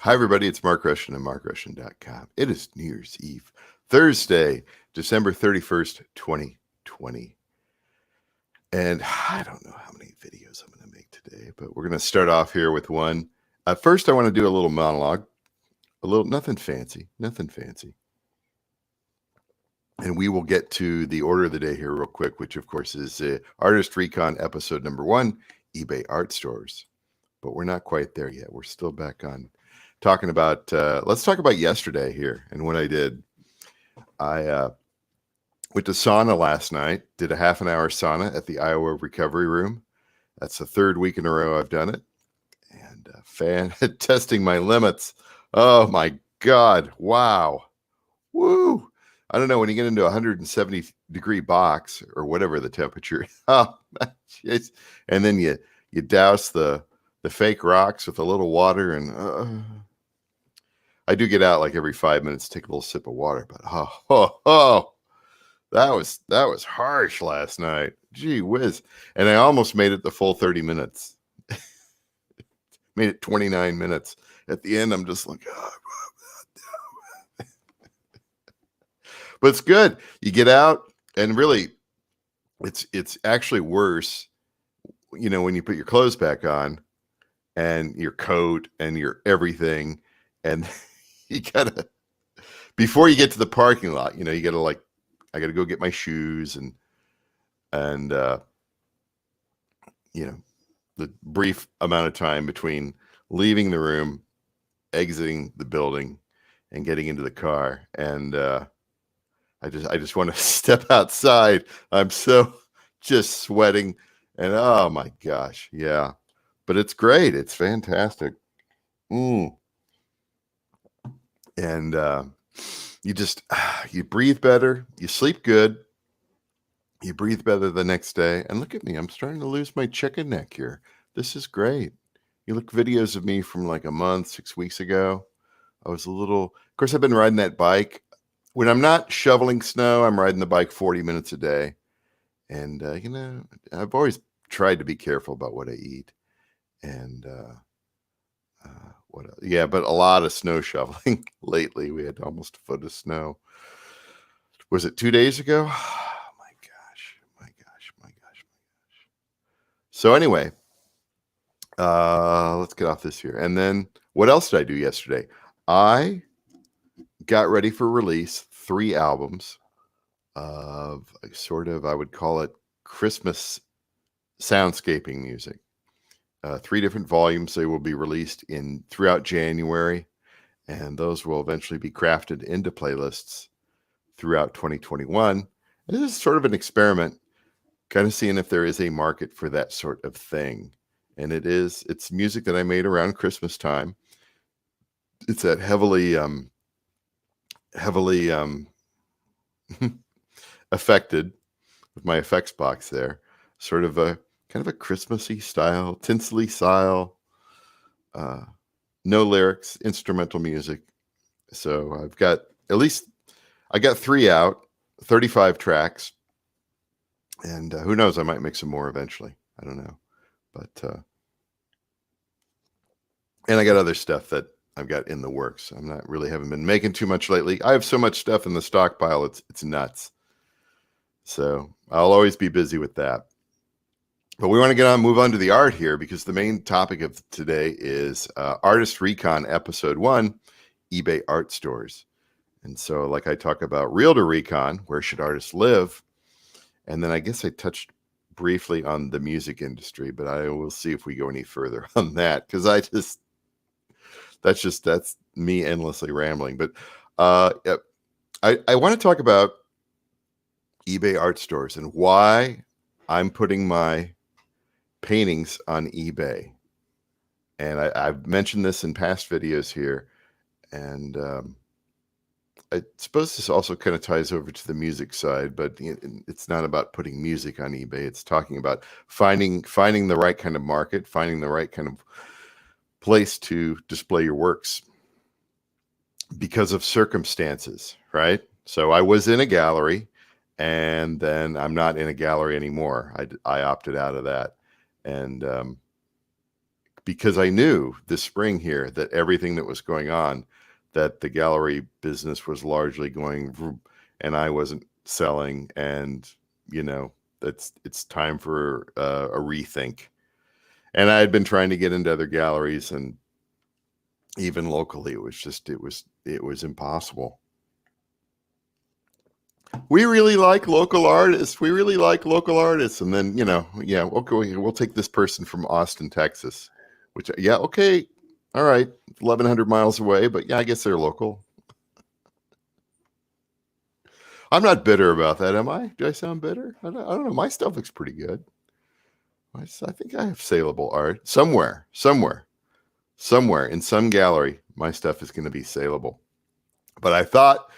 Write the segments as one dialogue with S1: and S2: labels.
S1: Hi, everybody. It's Mark Rushton and markrushton.com. It is New Year's Eve, Thursday, December 31st, 2020. And I don't know how many videos I'm going to make today, but we're going to start off here with one. First, I want to do a little monologue, nothing fancy. And we will get to the order of the day here real quick, which, of course, is Artist Recon episode number 1, eBay art stores. But we're not quite there yet. We're still back on talking about, let's talk about yesterday here and what I did. I went to sauna last night, did a half an hour sauna at the Iowa Recovery Room. That's the third week in a row I've done it. And testing my limits. Oh my God. Wow. Woo. I don't know, when you get into a 170 degree box or whatever the temperature, oh, and then you douse the fake rocks with a little water, and I do get out like every 5 minutes, take a little sip of water, but that was harsh last night. Gee whiz. And I almost made it the full 30 minutes. Made it 29 minutes. At the end, I'm just like, oh. But it's good. You get out, and really, it's actually worse, when you put your clothes back on and your coat and your everything, and you gotta, before you get to the parking lot, you gotta I gotta go get my shoes and the brief amount of time between leaving the room, exiting the building, and getting into the car. And I just want to step outside. I'm so just sweating, and oh my gosh, yeah. But it's great. It's fantastic. And you breathe better, you sleep good, you breathe better the next day. And look at me, I'm starting to lose my chicken neck here. This is great. You look videos of me from like a month, 6 weeks ago. I was of course, I've been riding that bike. When I'm not shoveling snow, I'm riding the bike 40 minutes a day. And, I've always tried to be careful about what I eat. And, but a lot of snow shoveling lately. We had almost a foot of snow. Was it 2 days ago? Oh my gosh. So anyway, let's get off this here. And then what else did I do yesterday? I got ready for release 3 albums of I would call it Christmas soundscaping music. 3 different volumes. They will be released throughout January, and those will eventually be crafted into playlists throughout 2021. And this is sort of an experiment, kind of seeing if there is a market for that sort of thing. And it's music that I made around Christmas time. It's that heavily affected with my effects box there, sort of a kind of a Christmassy style, tinsely style, no lyrics, instrumental music. So I got 3 out, 35 tracks, and who knows, I might make some more eventually. I don't know, but and I got other stuff that I've got in the works. Haven't been making too much lately. I have so much stuff in the stockpile, it's nuts. So I'll always be busy with that. But we want to move on to the art here, because the main topic of today is Artist Recon episode 1, eBay art stores. And so, like I talk about Realtor Recon, where should artists live? And then I guess I touched briefly on the music industry, but I will see if we go any further on that, because that's me endlessly rambling. But I want to talk about eBay art stores and why I'm putting my paintings on eBay. And I've mentioned this in past videos here, and I suppose this also kind of ties over to the music side, but it's not about putting music on eBay. It's talking about finding the right kind of market, finding the right kind of place to display your works because of circumstances, right? So I was in a gallery, and then I'm not in a gallery anymore. I opted out of that. And because I knew this spring here that everything that was going on, that the gallery business was largely going vroom, and I wasn't selling, and it's time for a rethink. And I had been trying to get into other galleries, and even locally, it was impossible. We really like local artists. And then, okay, we'll take this person from Austin, Texas, which, yeah, okay. All right. 1,100 miles away, but yeah, I guess they're local. I'm not bitter about that, am I? Do I sound bitter? I don't know. My stuff looks pretty good. I think I have saleable art somewhere in some gallery. My stuff is going to be saleable. But I thought,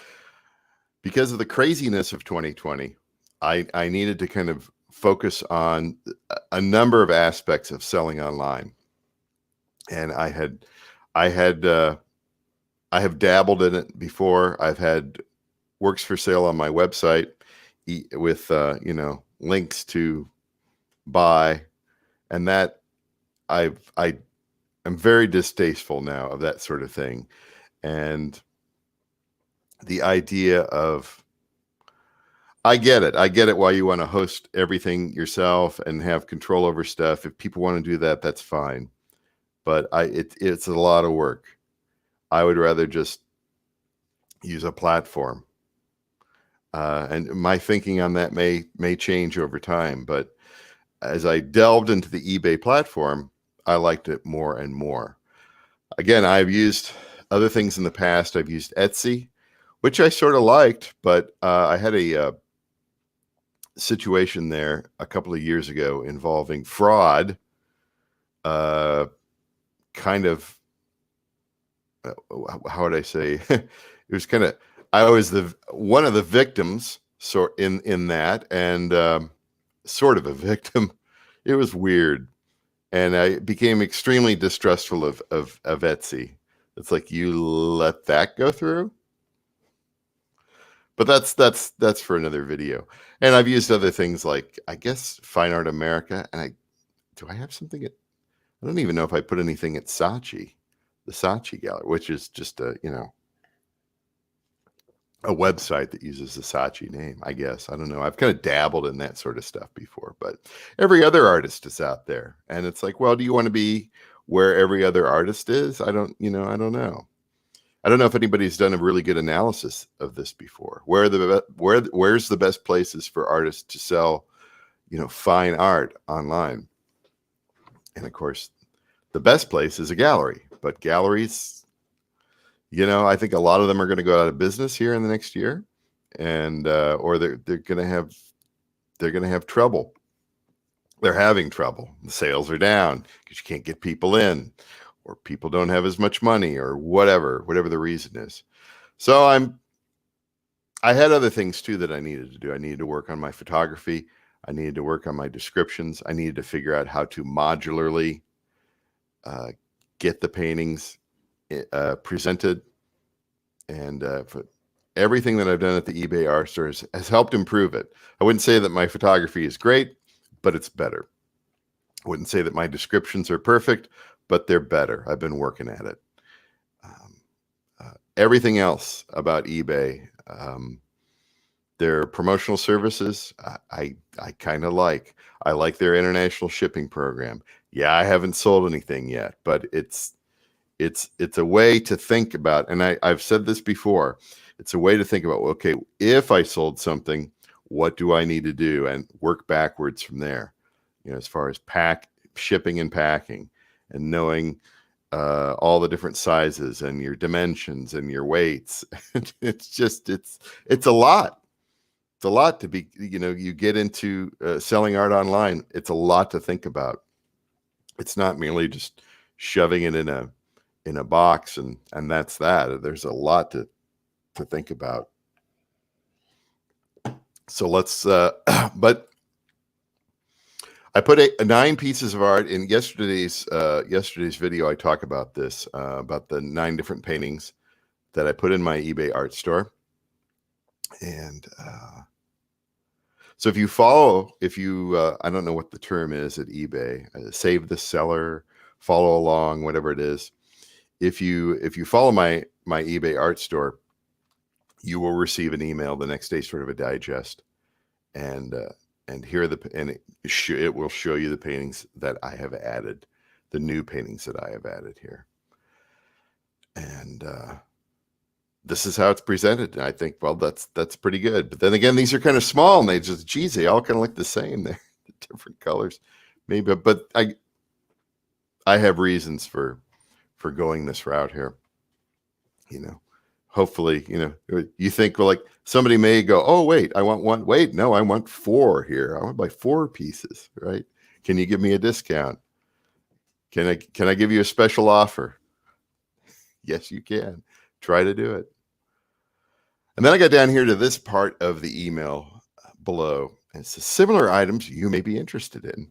S1: because of the craziness of 2020, I needed to kind of focus on a number of aspects of selling online. And I have dabbled in it before. I've had works for sale on my website with links to buy, and that I am very distasteful now of that sort of thing. And the idea of, I get it why you want to host everything yourself and have control over stuff. If people want to do that, that's fine. But it's a lot of work. I would rather just use a platform. And my thinking on that may change over time. But as I delved into the eBay platform, I liked it more and more. Again, I've used other things in the past. I've used Etsy, which I sort of liked, but I had a situation there a couple of years ago involving fraud. Kind of, how would I say? It was kind of, I was one of the victims, in that, and sort of a victim. It was weird, and I became extremely distrustful of Etsy. It's like, you let that go through. But that's for another video. And I've used other things like, I guess, Fine Art America. And do I have something at, I don't even know if I put anything at Saatchi, the Saatchi gallery, which is just a website that uses the Saatchi name, I guess. I don't know. I've kind of dabbled in that sort of stuff before, but every other artist is out there. And it's like, well, do you want to be where every other artist is? I don't know. I don't know if anybody's done a really good analysis of this before. Where's the best places for artists to sell, fine art online? And of course, the best place is a gallery. But galleries, I think a lot of them are going to go out of business here in the next year, and or they're going to have trouble. They're having trouble. The sales are down because you can't get people in, or people don't have as much money, or whatever the reason is. So I had other things too that I needed to do. I needed to work on my photography. I needed to work on my descriptions. I needed to figure out how to modularly get the paintings presented. And for everything that I've done at the eBay art stores has helped improve it. I wouldn't say that my photography is great, but it's better. I wouldn't say that my descriptions are perfect, but they're better. I've been working at it. Everything else about eBay, their promotional services, I kind of like. I like their international shipping program. Yeah, I haven't sold anything yet, but it's a way to think about, and I've said this before, it's a way to think about, okay, if I sold something, what do I need to do, and work backwards from there, as far as shipping and packing, and knowing all the different sizes and your dimensions and your weights. It's a lot. It's a lot to be, you get into selling art online. It's a lot to think about. It's not merely just shoving it in a box and that's that. There's a lot to think about. So let's, but I put 9 pieces of art in yesterday's video. I talk about this, about the 9 different paintings that I put in my eBay art store. And so if you I don't know what the term is at eBay, save the seller, follow along, whatever it is. If you follow my eBay art store, you will receive an email the next day, sort of a digest, and here are it will show you the paintings that I have added, the new paintings that I have added here, and this is how it's presented. And I think, well, that's pretty good. But then again, these are kind of small, and they all kind of look the same. They're different colors, maybe. But I have reasons for going this route here. Hopefully, you think, well, like somebody may go, oh wait, I want one. Wait, no, I want 4 here. I want to buy 4 pieces, right? Can you give me a discount? Can I give you a special offer? Yes, you can. Try to do it. And then I got down here to this part of the email below. And it says similar items you may be interested in.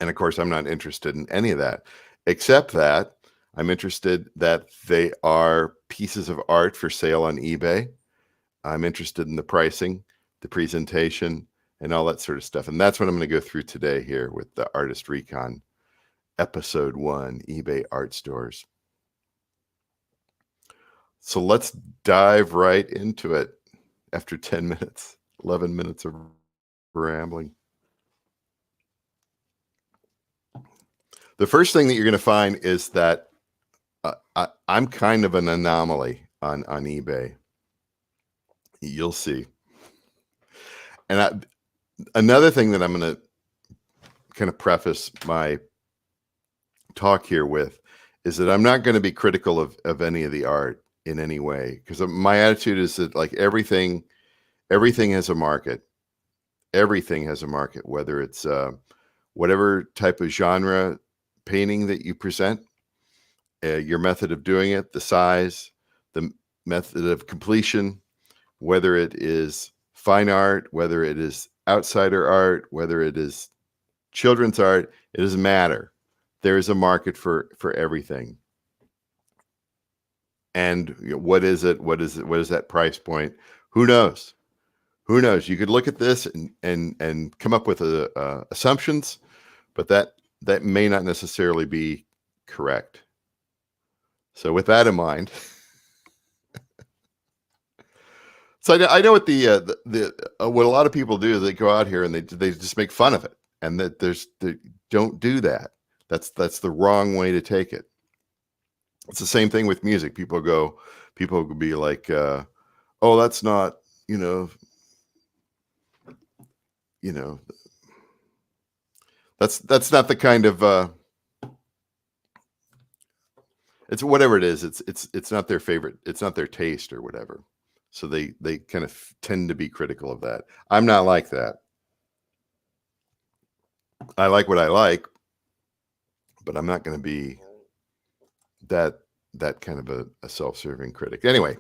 S1: And of course, I'm not interested in any of that, except that I'm interested that they are pieces of art for sale on eBay. I'm interested in the pricing, the presentation, and all that sort of stuff. And that's what I'm going to go through today here with the Artist Recon episode 1, eBay art stores. So let's dive right into it after 10 minutes, 11 minutes of rambling. The first thing that you're going to find is that I'm kind of an anomaly on eBay. You'll see. And another thing that I'm going to kind of preface my talk here with is that I'm not going to be critical of any of the art in any way, because my attitude is that, like, everything has a market. Everything has a market, whether it's whatever type of genre painting that you present, your method of doing it, the size, the method of completion, whether it is fine art, whether it is outsider art, whether it is children's art, it doesn't matter. There is a market for everything. And what is it? What is that price point? Who knows? Who knows? You could look at this and come up with assumptions, but that may not necessarily be correct. So with that in mind, so I know what what a lot of people do is they go out here and they just make fun of it, and that they don't do that. That's the wrong way to take it. It's the same thing with music. People will be like, oh, that's not, that's not the kind of, it's whatever it is. It's not their favorite. It's not their taste or whatever. So they kind of tend to be critical of that. I'm not like that. I like what I like, but I'm not going to be that kind of a self-serving critic. Anyway,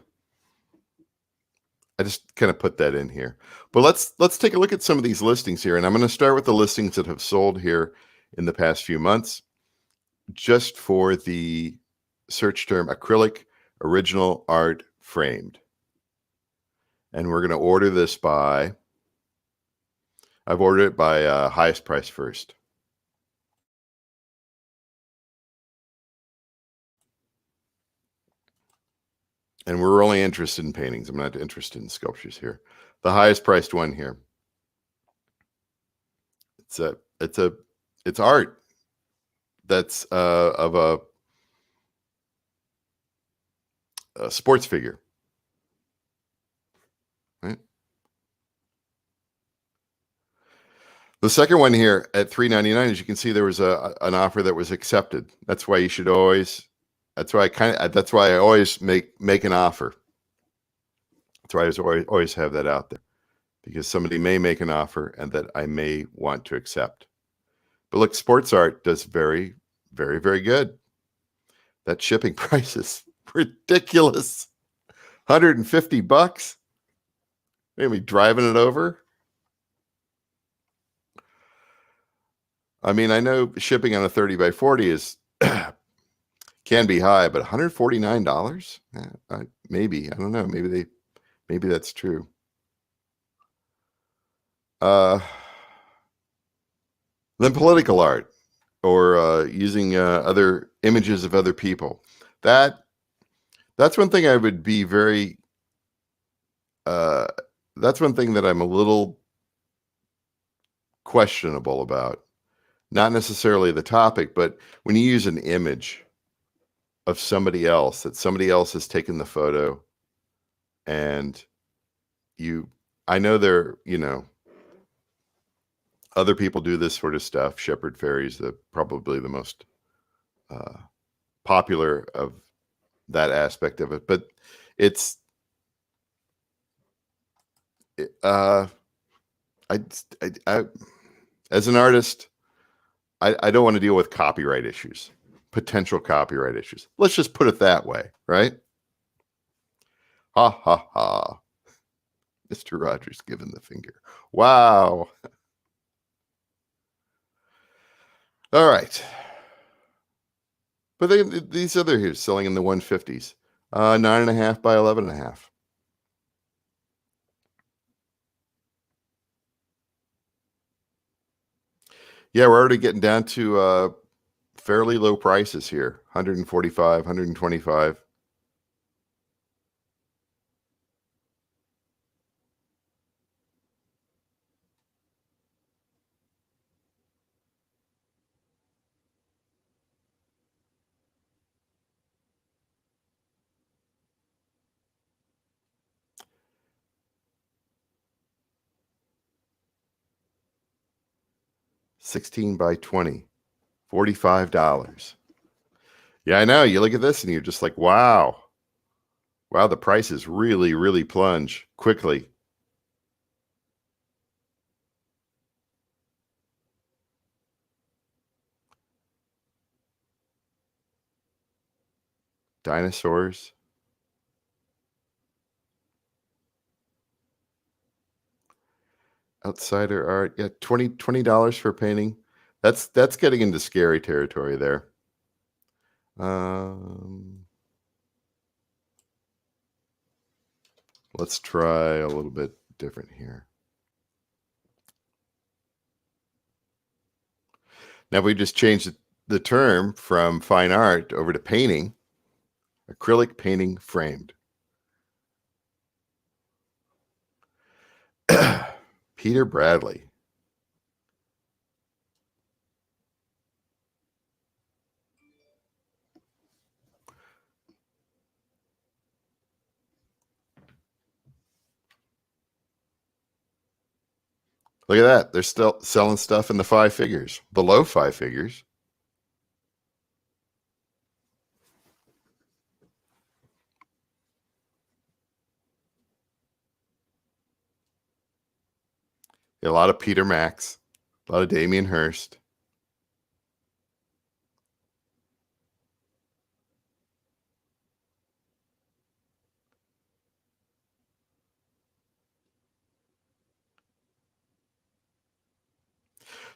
S1: I just kind of put that in here. But let's take a look at some of these listings here, and I'm going to start with the listings that have sold here in the past few months, just for the search term acrylic original art framed. And we're going to order this by, I've ordered it by highest price first. And we're only interested in paintings. I'm not interested in sculptures here. The highest priced one here. It's art that's of a sports figure. Right? The second one here at $3.99, as you can see, there was an offer that was accepted. That's why you should always. That's why I always make an offer. That's why I always have that out there, because somebody may make an offer and that I may want to accept. But look, sports art does very, very, very good. That shipping price is ridiculous. $150. Maybe driving it over. I mean, I know shipping on a 30 by 40 is can be high, but $149? Maybe. I don't know. Maybe that's true. Then political art. or using other images of other people. That's one thing I would be very. That's one thing that I'm a little questionable about. Not necessarily the topic, but when you use an image of somebody else, that somebody else has taken the photo, and I know other people do this sort of stuff. Shepherd Fairy's probably the most uh, popular of that aspect of it, but it's uh, I as an artist, I don't want to deal with copyright issues, potential copyright issues. Let's just put it that way, right? Ha ha ha. Mr. Rogers giving the finger. Wow. All right. But these other here selling in the 150s. 9.5 by 11.5. Yeah, we're already getting down to fairly low prices here. 145, 125. $16 by 20. $45. Yeah, I know. You look at this and you're just like, wow. Wow, the prices really, really plunge quickly. Dinosaurs. Outsider art. Yeah, $20 for a painting. That's getting into scary territory there. Let's try a little bit different here. Now we just changed the term from fine art over to painting. Acrylic painting framed. Peter Bradley. Look at that. They're still selling stuff in the 5 figures, below 5 figures. A lot of Peter Max, a lot of Damien Hirst.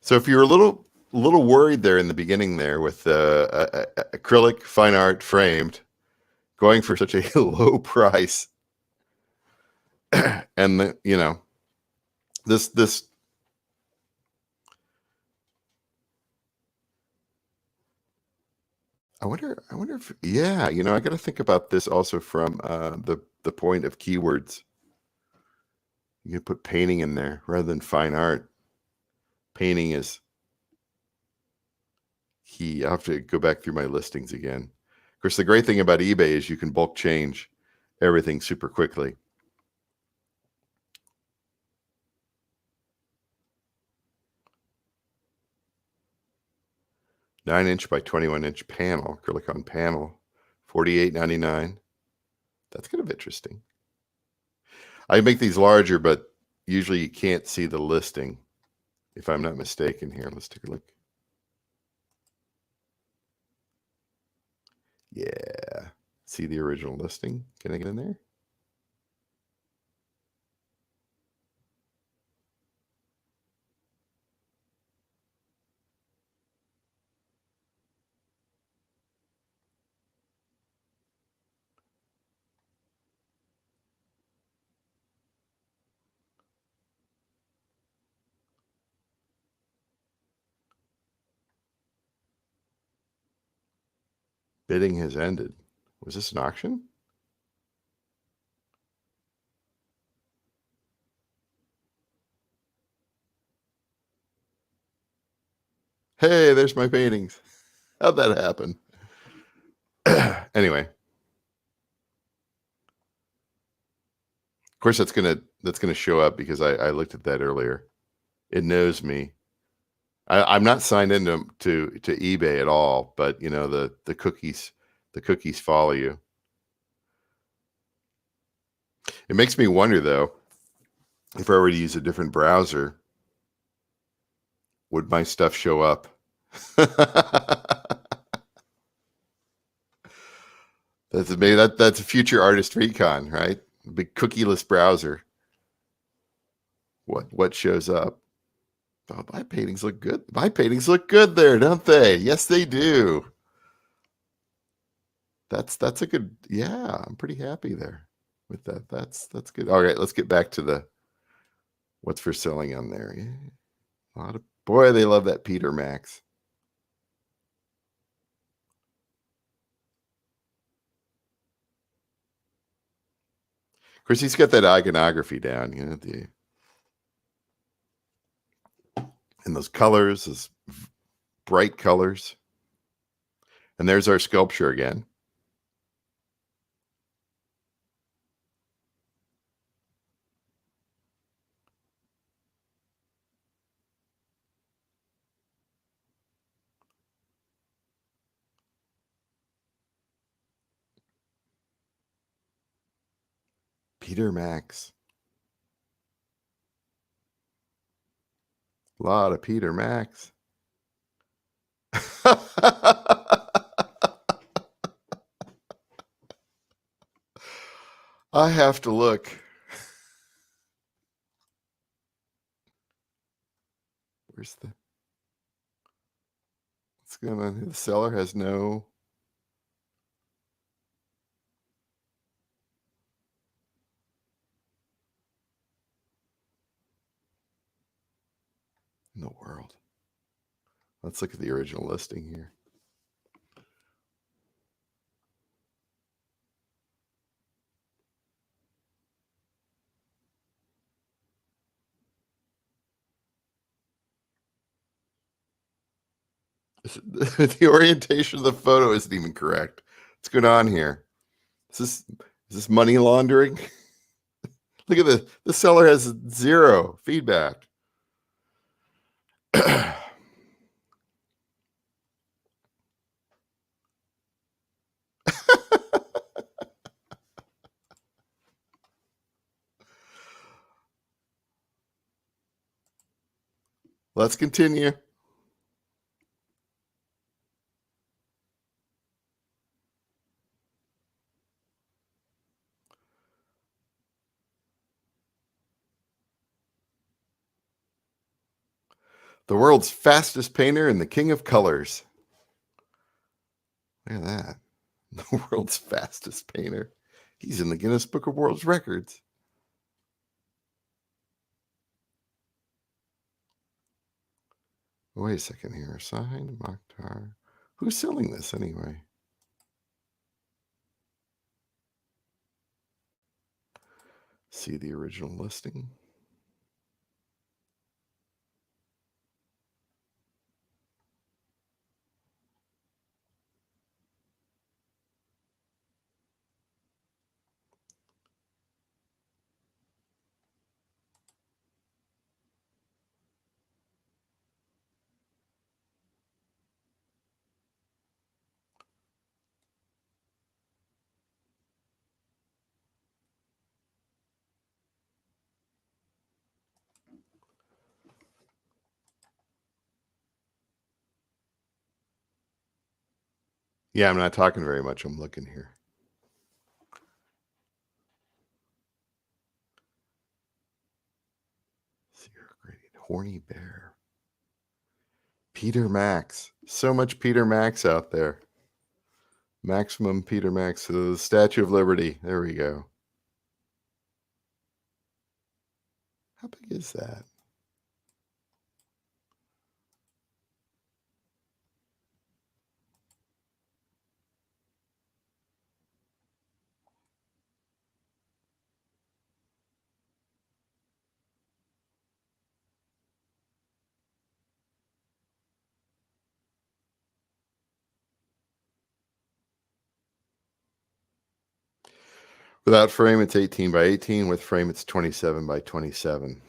S1: So if you're a little worried there in the beginning there with acrylic fine art framed, going for such a low price, and this I wonder if, yeah, I got to think about this also from the point of keywords. You can put painting in there rather than fine art. Painting is key. I have to go back through my listings again. Of course, the great thing about eBay is you can bulk change everything super quickly. (9" by 21" panel, acrylic on panel, $48.99. That's kind of interesting. I make these larger, but usually you can't see the listing, if I'm not mistaken here. Let's take a look. Yeah. See the original listing? Can I get in there? Bidding has ended. Was this an auction? Hey, there's my paintings. How'd that happen? Anyway, of course that's gonna show up because I looked at that earlier. It knows me. I'm not signed into to eBay at all, but you know the cookies follow you. It makes me wonder though, if I were to use a different browser, would my stuff show up? That's a future artist recon, right? Big cookieless browser. What shows up? Oh, my paintings look good. My paintings look good there, don't they? Yes, they do. That's a good. Yeah, I'm pretty happy there with that. That's good. All right, let's get back to the what's for selling on there. Yeah, a lot of boy, they love that Peter Max. Of course, he's got that iconography down. You know and those colors, those bright colors. And there's our sculpture again. Peter Max. A lot of Peter Max. I have to look. What's going on here? The seller has no. In the world. Let's look at the original listing here. The orientation of the photo isn't even correct. What's going on here? Is this money laundering? Look at this. The seller has 0 feedback. Let's continue. The world's fastest painter and the king of colors. Look at that. The world's fastest painter. He's in the Guinness Book of World Records. Wait a second here. Signed Mokhtar. Who's selling this anyway? See the original listing. Yeah, I'm not talking very much. I'm looking here. Horny bear. Peter Max. So much Peter Max out there. Maximum Peter Max. The Statue of Liberty. There we go. How big is that? Without frame, it's 18 by 18. With frame, it's 27 by 27.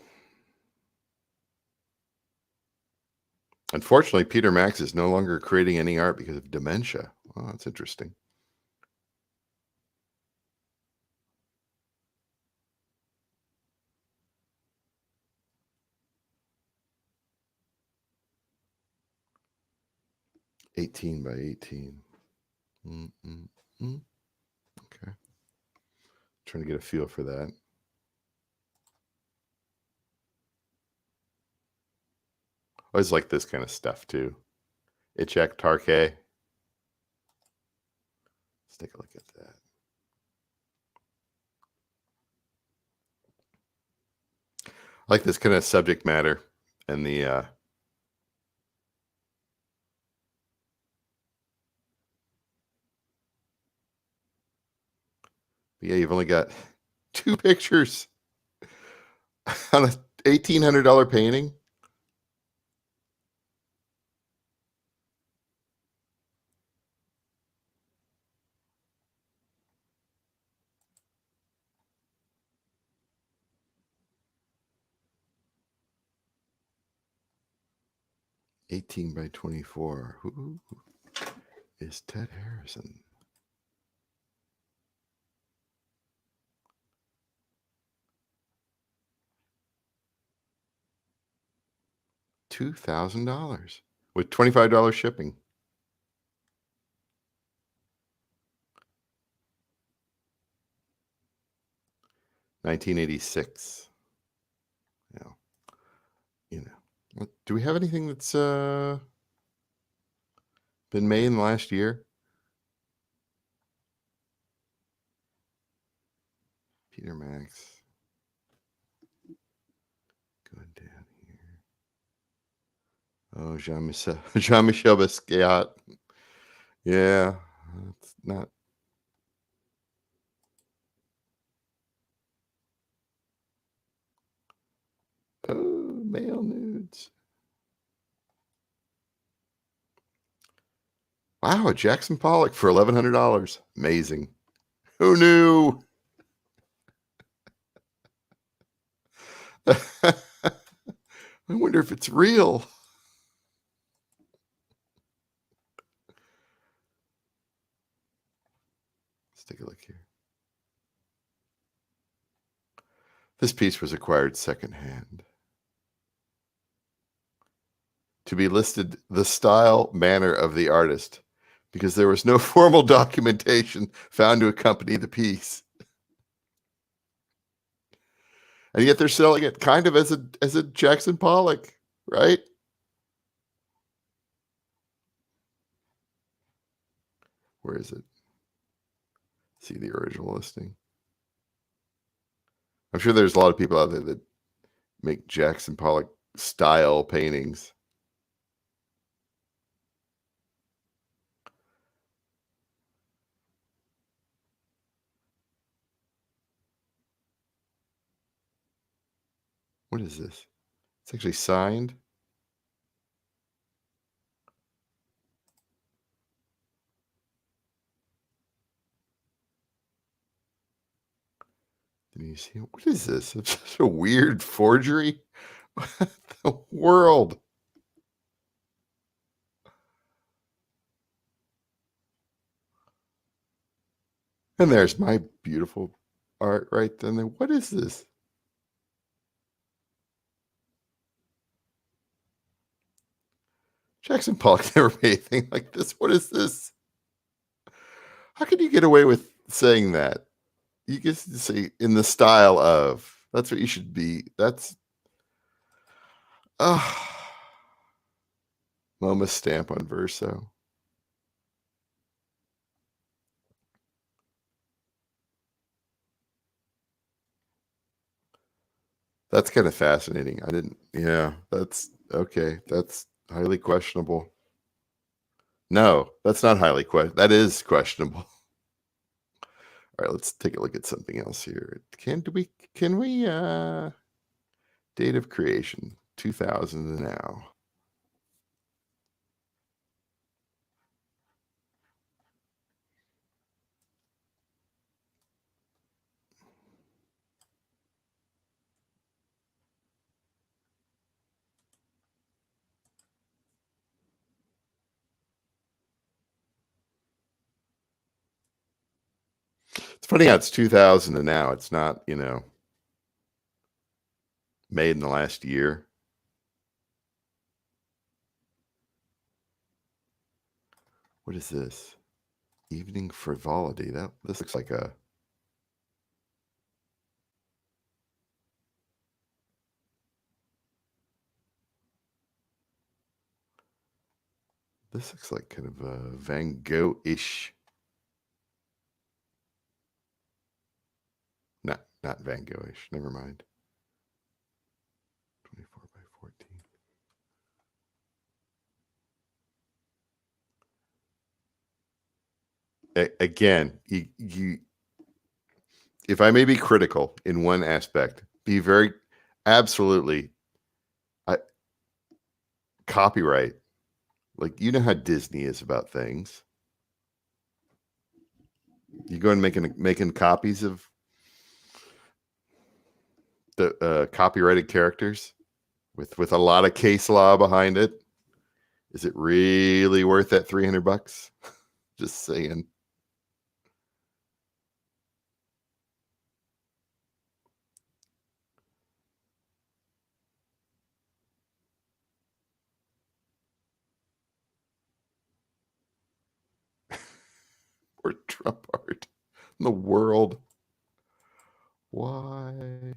S1: Unfortunately, Peter Max is no longer creating any art because of dementia. Oh, that's interesting. $18 by 18. Okay. Trying to get a feel for that. I always like this kind of stuff too. Ichak Tarke. Let's take a look at that. I like this kind of subject matter and the yeah, you've only got 2 pictures on a $1,800 painting. $18 by 24. Who is Ted Harrison? $2,000 with $25 shipping. 1986. Yeah. Do we have anything that's been made in the last year? Peter Max. Going down here. Oh, Jean-Michel Basquiat. Yeah, it's not. Oh, male nudes. Wow, Jackson Pollock for $1,100. Amazing. Who knew? I wonder if it's real. Let's take a look here. This piece was acquired secondhand. To be listed the style, manner of the artist, because there was no formal documentation found to accompany the piece. And yet they're selling it kind of as a Jackson Pollock, right? Where is it? See the original listing. I'm sure there's a lot of people out there that make Jackson Pollock style paintings. What is this? It's actually signed. Let me see. What is this? It's such a weird forgery. What the world? And there's my beautiful art right then. What is this? Jackson Pollock never made anything like this. What is this? How can you get away with saying that? You can say in the style of. That's what you should be. That's MoMA stamp on Verso. That's kind of fascinating. I didn't. Yeah, that's okay. That's highly questionable. No, that's not highly that is questionable. All right, let's take a look at something else here. Can we date of creation 2000 now. It's funny how it's 2000 and now it's not, made in the last year. What is this? Evening Frivolity. This looks like a... This looks like kind of a Van Gogh-ish. Not Van Gogh-ish. Never mind. 24 by 14. Again, you if I may be critical in one aspect, be very absolutely copyright. Like, you know how Disney is about things. You go and making copies of the copyrighted characters with a lot of case law behind it. Is it really worth that $300? Just saying. Or Trump art in the world. Why?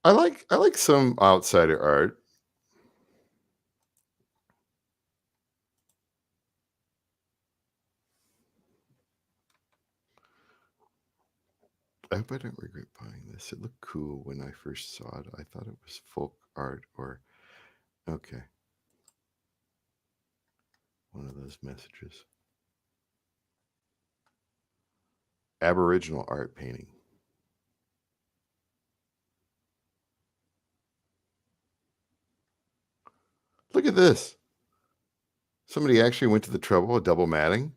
S1: I like some outsider art. I hope I don't regret buying this. It looked cool when I first saw it. I thought it was folk art or... Okay. One of those messages. Aboriginal art painting. Look at this. Somebody actually went to the trouble of double matting.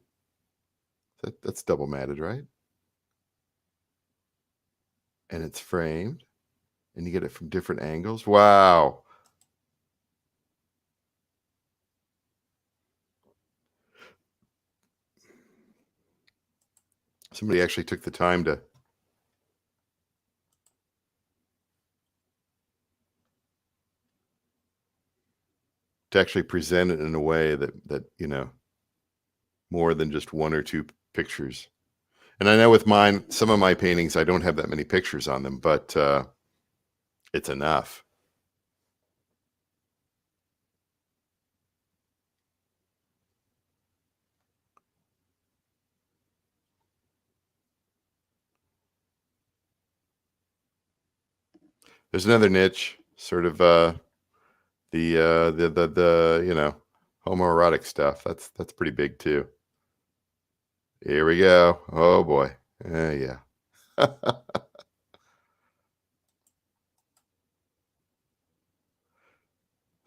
S1: That's double matted, right? And it's framed. And you get it from different angles. Wow. Somebody actually took the time to actually present it in a way that more than just one or two pictures. And I know with mine, some of my paintings, I don't have that many pictures on them, but it's enough. There's another niche, sort of the homoerotic stuff. That's pretty big too. Here we go. Oh boy. Yeah.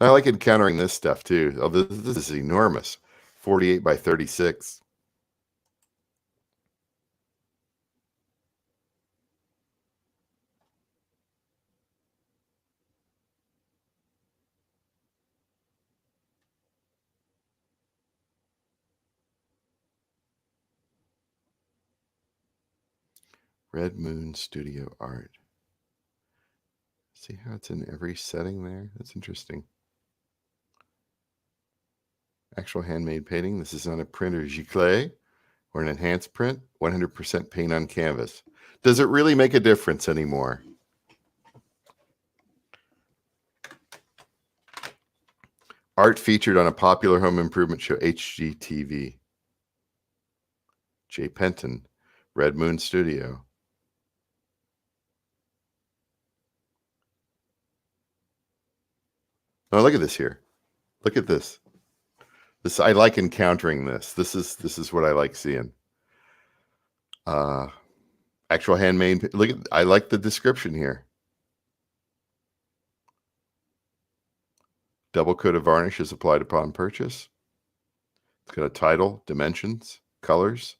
S1: I like encountering this stuff too. Oh, this is enormous. 48 by 36. Red Moon Studio Art. See how it's in every setting there? That's interesting. Actual handmade painting. This is on a print or giclée or an enhanced print. 100% paint on canvas. Does it really make a difference anymore? Art featured on a popular home improvement show, HGTV. Jay Penton, Red Moon Studio. Oh, look at this here. Look at this. I like encountering this. This is what I like seeing. Actual handmade. I like the description here. Double coat of varnish is applied upon purchase. It's got a title, dimensions, colors,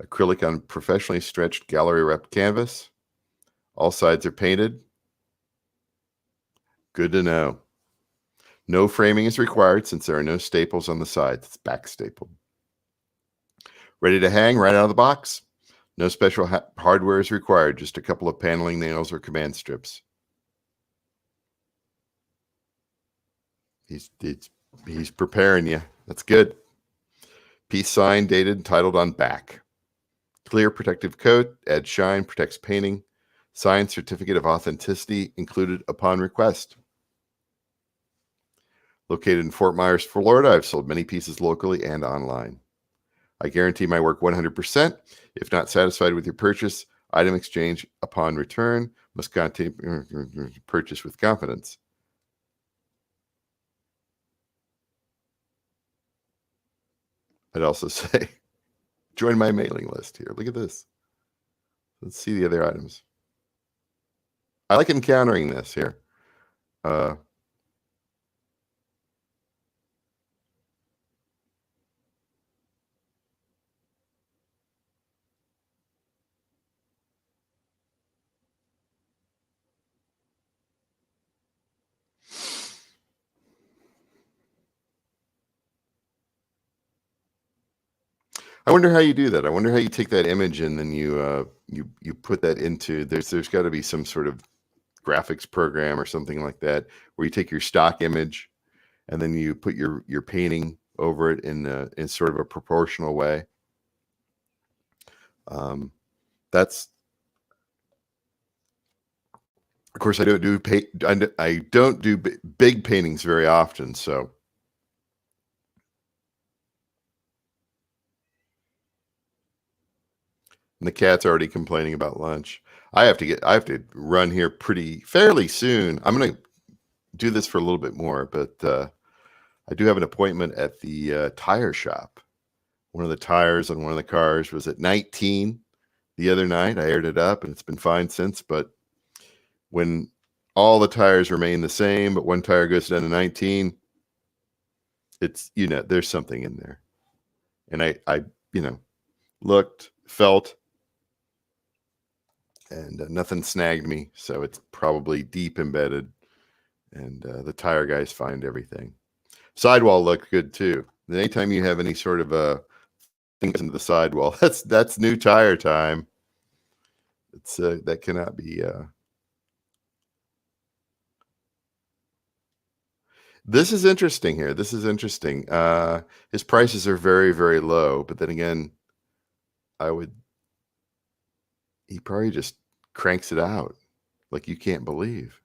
S1: acrylic on professionally stretched gallery wrapped canvas. All sides are painted. Good to know. No framing is required since there are no staples on the sides. It's back stapled. Ready to hang right out of the box. No special hardware is required, just a couple of paneling nails or command strips. He's preparing you. That's good. Piece signed, dated, titled on back. Clear protective coat, adds shine, protects painting. Signed certificate of authenticity included upon request. Located in Fort Myers, Florida, I've sold many pieces locally and online. I guarantee my work 100%. If not satisfied with your purchase, item exchange upon return must contain purchase with confidence. I'd also say, join my mailing list here. Look at this. Let's see the other items. I like encountering this here. I wonder how you do that. I wonder how you take that image and then you put that into there's got to be some sort of graphics program or something like that where you take your stock image and then you put your painting over it in sort of a proportional way. That's, of course, I don't do big paintings very often, so. And the cat's already complaining about lunch. I have to run here fairly soon. I'm going to do this for a little bit more, but I do have an appointment at the tire shop. One of the tires on one of the cars was at 19 the other night. I aired it up and it's been fine since, but when all the tires remain the same, but one tire goes down to 19, it's, there's something in there. And I looked, felt, and nothing snagged me. So it's probably deep embedded. And the tire guys find everything. Sidewall looked good too. And anytime you have any sort of things into the sidewall, that's new tire time. It's that cannot be. This is interesting here. This is interesting. His prices are very, very low, but then again, he probably just cranks it out like you can't believe.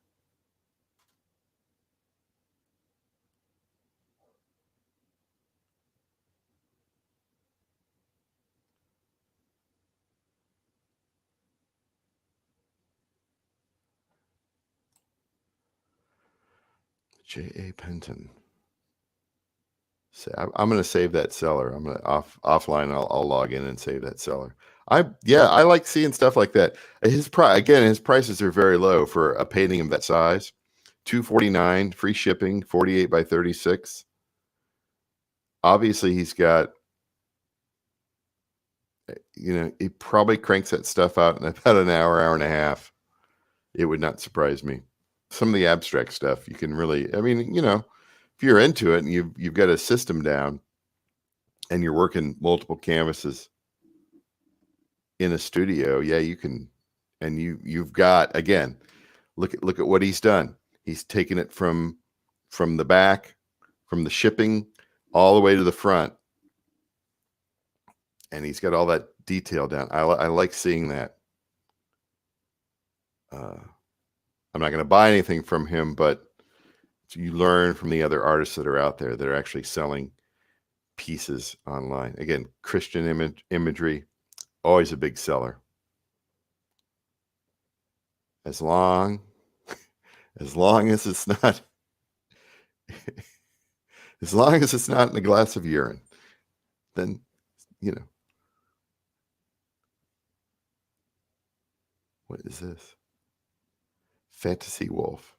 S1: J.A. Penton. I'm going to save that seller. I'm going to offline. I'll log in and save that seller. I like seeing stuff like that. His prices are very low for a painting of that size. $249, free shipping, 48 by 36. Obviously, he's got. He probably cranks that stuff out in about an hour and a half. It would not surprise me. Some of the abstract stuff you can really. I mean, if you're into it and you've got a system down and you're working multiple canvases in a studio, yeah, you can. And you've got, again, look at what he's done. He's taken it from the back, from the shipping all the way to the front, and he's got all that detail down. I like seeing that. I'm not going to buy anything from him, but you learn from the other artists that are out there that are actually selling pieces online. Again, Christian imagery, always a big seller. As long as it's not as long as it's not in a glass of urine, then what is this? Fantasy Wolf.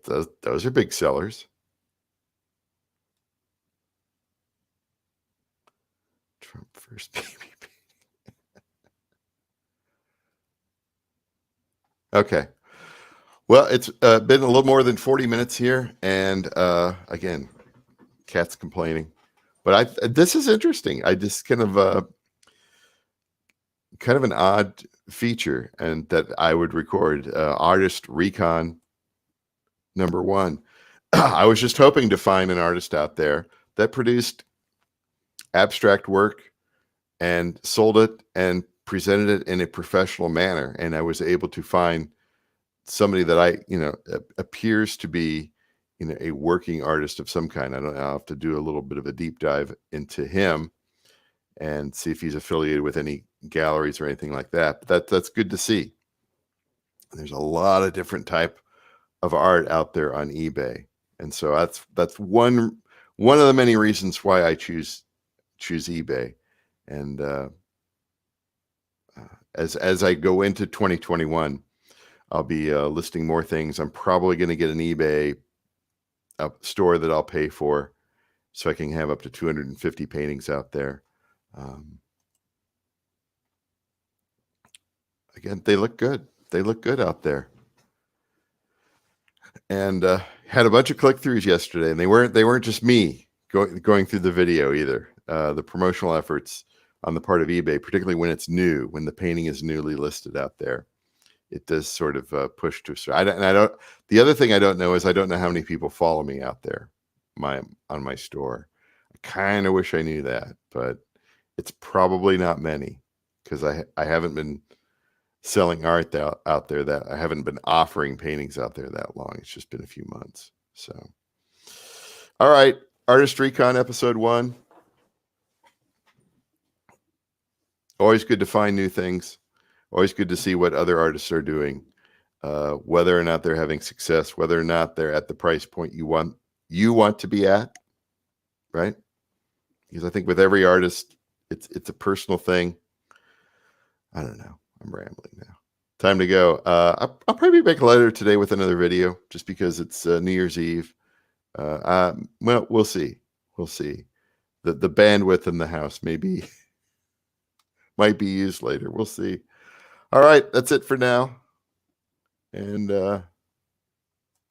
S1: Those are big sellers. Trump first baby. Okay. Well, it's been a little more than 40 minutes here, and again, cat's complaining. But this is interesting. I just kind of an odd feature, and that I would record artist Recon #1. I was just hoping to find an artist out there that produced abstract work and sold it and presented it in a professional manner, and I was able to find somebody that appears to be a working artist of some kind. I'll have to do a little bit of a deep dive into him and see if he's affiliated with any galleries or anything like that. But that's good to see. There's a lot of different type of art out there on eBay, and so that's one of the many reasons why I choose eBay. And as I go into 2021, I'll be listing more things. I'm probably going to get an eBay store that I'll pay for, so I can have up to 250 paintings out there. Again, they look good. They look good out there. And had a bunch of click-throughs yesterday, and they weren't just me going through the video either. The promotional efforts on the part of eBay, particularly when it's new, when the painting is newly listed out there, it does sort of push to. The other thing I don't know is I don't know how many people follow me out there, on my store. I kind of wish I knew that, but it's probably not many, because I haven't been selling art out there, that I haven't been offering paintings out there that long. It's just been a few months. So, all right, Artist Recon episode 1. Always good to find new things. Always good to see what other artists are doing, whether or not they're having success, whether or not they're at the price point you want to be at, right? Because I think with every artist, it's a personal thing. I don't know. I'm rambling now. Time to go. I'll probably make a letter today with another video, just because it's New Year's Eve. Well, we'll see. We'll see. The bandwidth in the house might be used later. We'll see. All right, that's it for now. And